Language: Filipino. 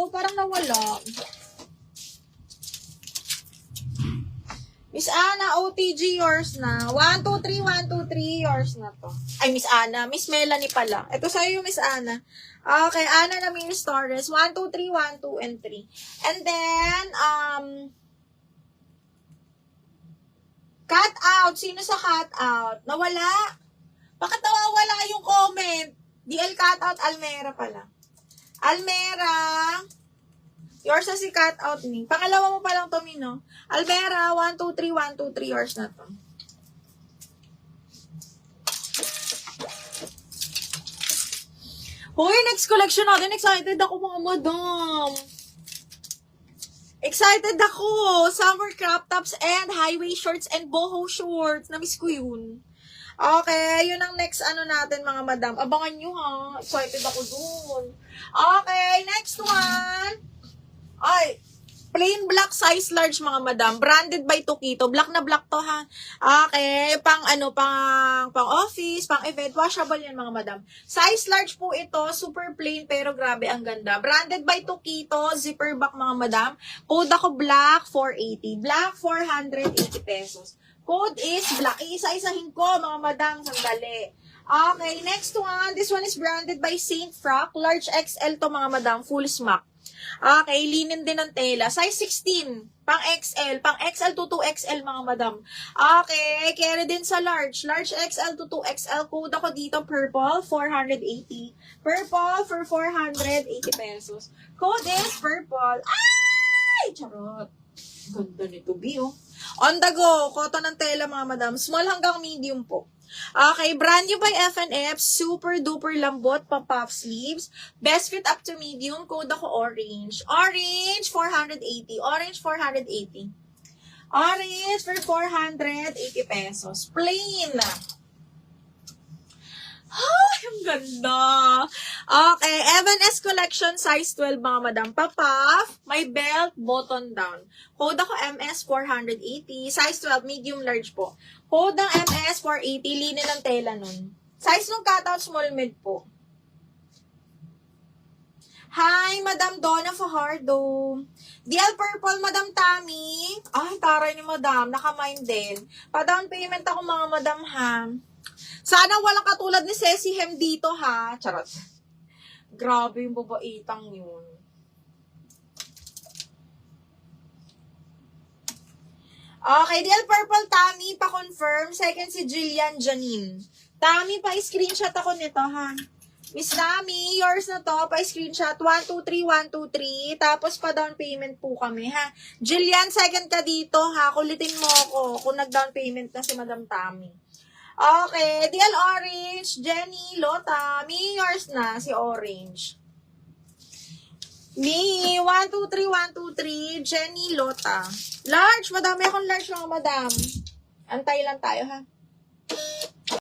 Hello? Parang nawala. Miss Ana, OTG, yours na. 1, 2, 3, 1, 2, 3, yours na to. Ay, Miss Ana. Miss Melanie pala. Ito sa'yo, Miss Ana. Okay, Ana na Miss Torres. 1, 2, 3, 1, 2, and 3. And then, cut out. Sino sa cut out? Nawala? Bakit nawawala yung comment? DL cut out, Almera pala. Almera. Yours na si cut out ni. Pangalawa mo palang to, Mino. Almera, 1, 2, 3, 1, 2, 3. Yours na to. Hoy, next collection natin. Excited ako, mga madam. Excited ako. Summer crop tops and highway shorts and boho shorts. Namiss ko yun. Okay, yun ang next ano natin, mga madam. Abangan nyo, ha. Excited ako dun. Okay, next one. Ay, plain black size large, mga madam. Branded by Tokito. Black na black to, ha. Okay, pang office, pang event. Washable yan, mga madam. Size large po ito. Super plain, pero grabe ang ganda. Branded by Tokito. Zipper back, mga madam. Code ako black, 480. Black, 480 pesos. Code is black. Iisa-isahin ko, mga madam. Sandali. Okay, next one. This one is branded by Saint Frock. Large XL to, mga madam. Full smock. Okay, linen din ng tela. Size 16. Pang XL. Pang XL to 2XL, mga madam. Okay, carry din sa large. Large XL to 2XL. Code ako dito, purple, 480. Purple for 480 pesos. Code is purple. Ay! Charot. Ganda nito, Bio. On the go. Cotton ng tela, mga madam. Small hanggang medium po. Okay, brand new by F&F. Super duper lambot, pa-puff sleeves. Best fit up to medium. Code ako orange. Orange, 480. Orange, 480. Orange for 480 pesos. Plain. Ay, ang ganda. Okay, Evan S Collection, size 12, mga madam. Pa-puff, may belt, button down. Code ako MS 480. Size 12, medium large po. Code ng MS 480, linen ng tela nun. Size ng cutout, small mid po. Hi, Madam Donna Fajardo. DL Purple, Madam Tammy. Ay, taray ni Madam. Naka-mine din. Pa-down payment ako, mga madam, ha. Sana walang katulad ni Ceci Hem dito, ha. Charot. Grabe yung babaitang yun. Okay, DL Purple, Tammy, pa-confirm. Second si Jillian Janine. Tammy, pa-screenshot ako nito, ha. Miss Tammy, yours na to. Pa-screenshot. 1, 2, 3, 1, 2, 3. Tapos pa-down payment po kami, ha. Jillian, second ka dito, ha. Kulitin mo ako kung nag-down payment na si Madam Tammy. Okay, DL Orange, Jenny, Lota. Me, yours na, si Orange. Me, 1, 2, 3, 1, 2, 3. Jenny, Lota. Large, madami akong large, mga madam. Antay lang tayo, ha.